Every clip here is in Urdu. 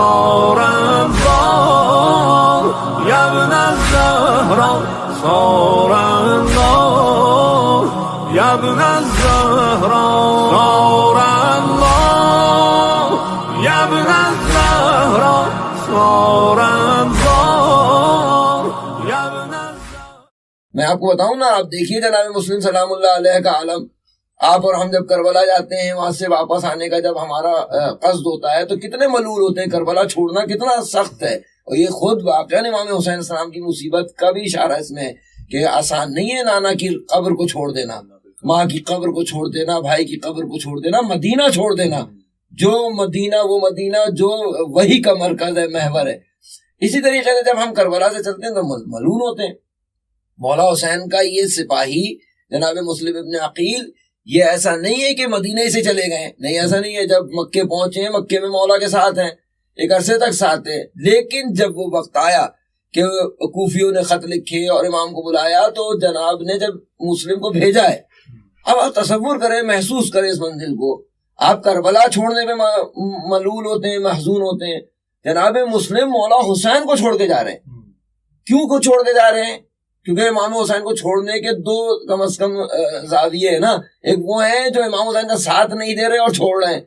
صار النار يا ابن الزهراء صار النار يا ابن الزهراء صار النار يا ابن الزهراء صار النار يا ابن الزهراء. میں آپ کو بتاؤں نا، آپ دیکھیے جناب مسلم سلام اللہ علیہ کا عالم، آپ اور ہم جب کربلا جاتے ہیں وہاں سے واپس آنے کا جب ہمارا قصد ہوتا ہے تو کتنے ملول ہوتے ہیں. کربلا چھوڑنا کتنا سخت ہے، اور یہ خود واقعہ امام حسین السلام کی مصیبت کا بھی اشارہ اس میں کہ آسان نہیں ہے نانا کی قبر کو چھوڑ دینا، ماں کی قبر کو چھوڑ دینا، بھائی کی قبر کو چھوڑ دینا، مدینہ چھوڑ دینا، جو مدینہ وہ مدینہ جو وہی کا مرکز ہے، محور ہے. اسی طریقے سے جب ہم کربلا سے چلتے ہیں تو ملول ہوتے ہیں. مولا حسین کا یہ سپاہی جناب مسلم ابن عقیل یہ ایسا نہیں ہے کہ مدینہ سے چلے گئے، نہیں ایسا نہیں ہے. جب مکے پہنچے ہیں، مکے میں مولا کے ساتھ ہیں، ایک عرصے تک ساتھ ہیں، لیکن جب وہ وقت آیا کہ کوفیوں نے خط لکھے اور امام کو بلایا تو جناب نے جب مسلم کو بھیجا ہے. اب آپ تصور کریں، محسوس کریں اس منزل کو. آپ کربلا چھوڑنے پہ ملول ہوتے ہیں، محزون ہوتے ہیں، جناب مسلم مولا حسین کو چھوڑ کے جا رہے ہیں. کیوں کو چھوڑ کے جا رہے ہیں؟ کیونکہ امام حسین کو چھوڑنے کے دو کم از کم زاویے ہیں نا. ایک وہ ہیں جو امام حسین کا ساتھ نہیں دے رہے اور چھوڑ رہے ہیں،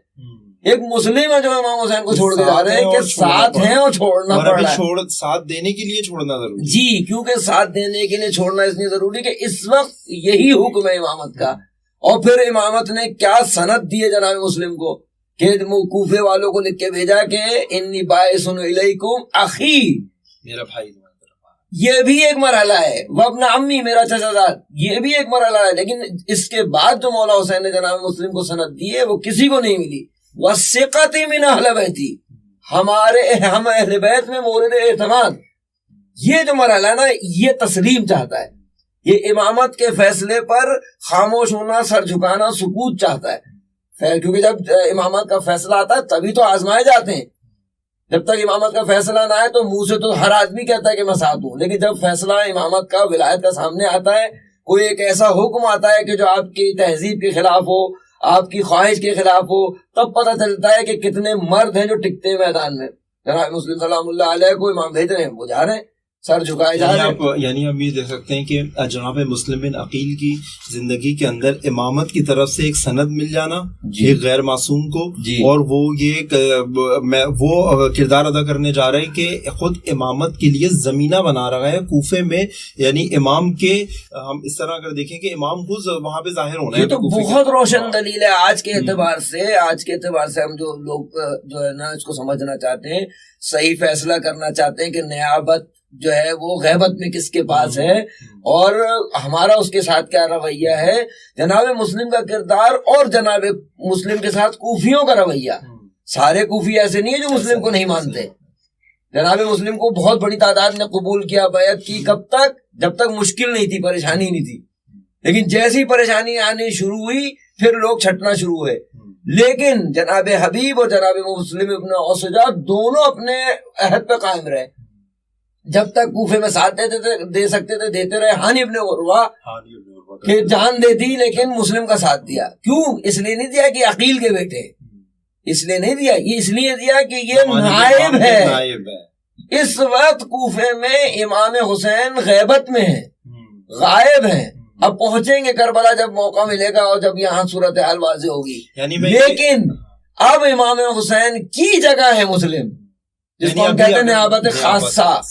ایک مسلم ہے جو امام حسین کو چھوڑ کے جا رہے ہیں کہ ساتھ ہیں اور چھوڑنا پڑ رہا ہے. ساتھ دینے کے لیے چھوڑنا ضروری جی، کیونکہ ساتھ دینے کے لیے چھوڑنا اس لیے ضروری کہ اس وقت یہی حکم ہے امامت کا. اور پھر امامت نے کیا سند دی ہے جناب مسلم کو کہ کوفے والوں کو لکھ کے بھیجا کہ انی باعث الیکم اخی، میرا بھائی. یہ بھی ایک مرحلہ ہے. وابن عمی، میرا چچا زاد، یہ بھی ایک مرحلہ ہے. لیکن اس کے بعد جو مولا حسین نے جناب مسلم کو سند دی ہے وہ کسی کو نہیں ملی. وثقۃ من اہل بیتی، ہم اہل بیت میں مورد اعتماد. یہ جو مرحلہ ہے نا یہ تسلیم چاہتا ہے، یہ امامت کے فیصلے پر خاموش ہونا، سر جھکانا، سکوت چاہتا ہے. کیونکہ جب امامت کا فیصلہ آتا ہے تبھی تو آزمائے جاتے ہیں. جب تک امامت کا فیصلہ نہ آئے تو منہ سے تو ہر آدمی کہتا ہے کہ میں ساتھ ہوں، لیکن جب فیصلہ امامت کا، ولایت کا سامنے آتا ہے، کوئی ایک ایسا حکم آتا ہے کہ جو آپ کی تہذیب کے خلاف ہو، آپ کی خواہش کے خلاف ہو، تب پتہ چلتا ہے کہ کتنے مرد ہیں جو ٹکتے ہیں میدان میں. جناب مسلم سلام اللہ علیہ کو امام بھیج رہے ہیں، وہ جا رہے ہیں، سر جھکائے جا رہے ہیں. یعنی ہم یہ دیکھ سکتے ہیں کہ جناب مسلم بن عقیل کی زندگی کے اندر امامت کی طرف سے ایک سند مل جانا ایک غیر معصوم کو، اور وہ یہ وہ کردار ادا کرنے جا رہے ہیں کہ خود امامت کے لیے زمینہ بنا رہا ہے کوفے میں. یعنی امام کے ہم اس طرح اگر دیکھیں کہ امام خود وہاں پہ ظاہر ہونا ہے. یہ تو بہت روشن دلیل ہے آج کے اعتبار سے. ہم جو لوگ جو ہے نا اس کو سمجھنا چاہتے ہیں، صحیح فیصلہ کرنا چاہتے ہیں کہ نیابت جو ہے وہ غیبت میں کس کے پاس ہے اور ہمارا اس کے ساتھ کیا رویہ ہے. جناب مسلم کا کردار اور جناب مسلم کے ساتھ کوفیوں کا رویہ. سارے کوفی ایسے نہیں ہے جو مسلم کو نہیں مانتے. جناب مسلم کو بہت بڑی تعداد نے قبول کیا، بیعت کی. کب تک؟ جب تک مشکل نہیں تھی، پریشانی نہیں تھی. لیکن جیسی پریشانی آنی شروع ہوئی پھر لوگ چھٹنا شروع ہوئے. لیکن جناب حبیب اور جناب مسلم ابن اوسجا دونوں اپنے عہد پہ قائم رہے. جب تک کوفے میں ساتھ دے سکتے تھے دیتے رہے. ہانی ابن عروہ کہ جان دے دی لیکن مسلم کا ساتھ دیا. کیوں؟ اس لیے نہیں دیا کہ عقیل کے بیٹے، اس لیے نہیں دیا، یہ اس لیے دیا کہ یہ نائب ہے. اس وقت کوفے میں امام حسین غیبت میں ہیں، غائب ہیں. اب پہنچیں گے کربلا جب موقع ملے گا اور جب یہاں صورتحال واضح ہوگی. لیکن اب امام حسین کی جگہ ہے مسلم، جس کو ہم کہتے ہیں نیابت خاصہ.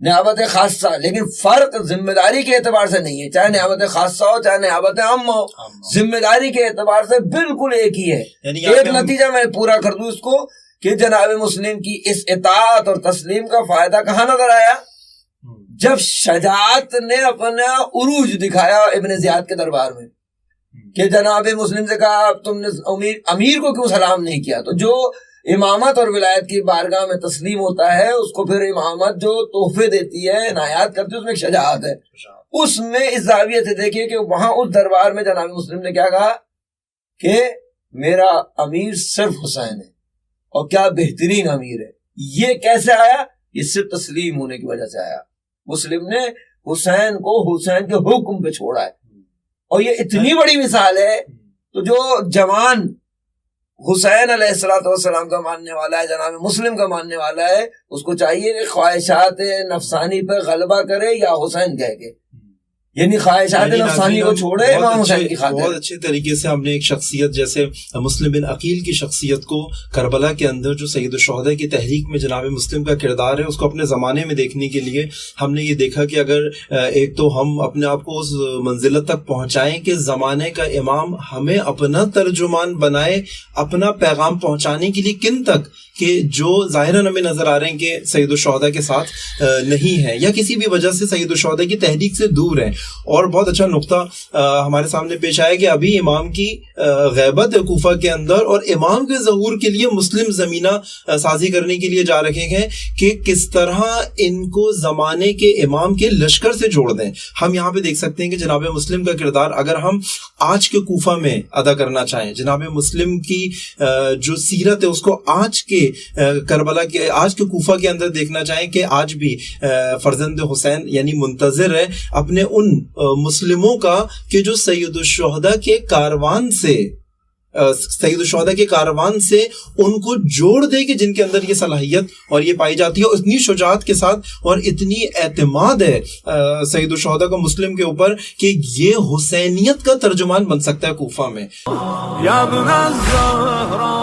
نیابت خاصہ، لیکن فرق ذمہ داری کے اعتبار سے نہیں ہے. چاہے نیابت خاصہ ہو چاہے نیابت عامہ ہو، ذمہ داری کے اعتبار سے بالکل ایک ہی ہے. ایک نتیجہ میں پورا کر دوں اس کو کہ جناب مسلم کی اس اطاعت اور تسلیم کا فائدہ کہاں نظر آیا؟ جب شجاعت نے اپنا عروج دکھایا ابن زیاد کے دربار میں کہ جناب مسلم سے کہا تم نے امیر کو کیوں سلام نہیں کیا. تو جو امامت اور ولایت کی بارگاہ میں تسلیم ہوتا ہے اس کو پھر امامت جو تحفے دیتی ہے، عنایات کرتی ہے، اس میں ایک شجاعت ہے. اس میں اس زاویے سے دیکھیے کہ وہاں اس دربار میں جناب مسلم نے کیا کہا کہ میرا امیر صرف حسین ہے، اور کیا بہترین امیر ہے. یہ کیسے آیا؟ یہ صرف تسلیم ہونے کی وجہ سے آیا. مسلم نے حسین کو حسین کے حکم پہ چھوڑا ہے. اور یہ اتنی بڑی مثال ہے تو جو جوان حسین علیہ السلام کا ماننے والا ہے، جناب مسلم کا ماننے والا ہے، اس کو چاہیے کہ خواہشات نفسانی پہ غلبہ کرے یا حسین کہہ کے، یعنی خواہشات نفسانی کو چھوڑے امام حسین کی خاطر۔ بہت اچھے طریقے سے ہم نے ایک شخصیت جیسے مسلم بن عقیل کی شخصیت کو کربلا کے اندر جو سید الشہداء کی تحریک میں جناب مسلم کا کردار ہے اس کو اپنے زمانے میں دیکھنے کے لیے ہم نے یہ دیکھا کہ اگر ایک تو ہم اپنے آپ کو اس منزلت تک پہنچائیں کہ زمانے کا امام ہمیں اپنا ترجمان بنائے اپنا پیغام پہنچانے کے لیے کن تک، کہ جو ظاہراً ہمیں نظر آ رہے ہیں کہ سید الشہداء کے ساتھ نہیں ہے یا کسی بھی وجہ سے سید الشہداء کی تحریک سے دور ہے۔ اور بہت اچھا نقطہ ہمارے سامنے پیش آیا کہ ابھی امام کی غیبت کوفہ کے اندر اور امام کے ظہور کے لیے مسلم زمینہ سازی کرنے کے لیے جا رکھے ہیں کہ کس طرح ان کو زمانے کے امام کے لشکر سے جوڑ دیں۔ ہم یہاں پہ دیکھ سکتے ہیں کہ جناب مسلم کا کردار اگر ہم آج کے کوفہ میں ادا کرنا چاہیں، جناب مسلم کی جو سیرت ہے اس کو آج کے کربلا کے آج کے کوفہ کے اندر دیکھنا چاہیں کہ آج بھی فرزند حسین یعنی منتظر ہے اپنے ان مسلموں کا کہ جو سید الشہداء کے کاروان سے ان کو جوڑ دے کہ جن کے اندر یہ صلاحیت اور یہ پائی جاتی ہے، اور اتنی شجاعت کے ساتھ اور اتنی اعتماد ہے سید الشہداء کا مسلم کے اوپر کہ یہ حسینیت کا ترجمان بن سکتا ہے کوفہ میں۔ یا ابن الزہرا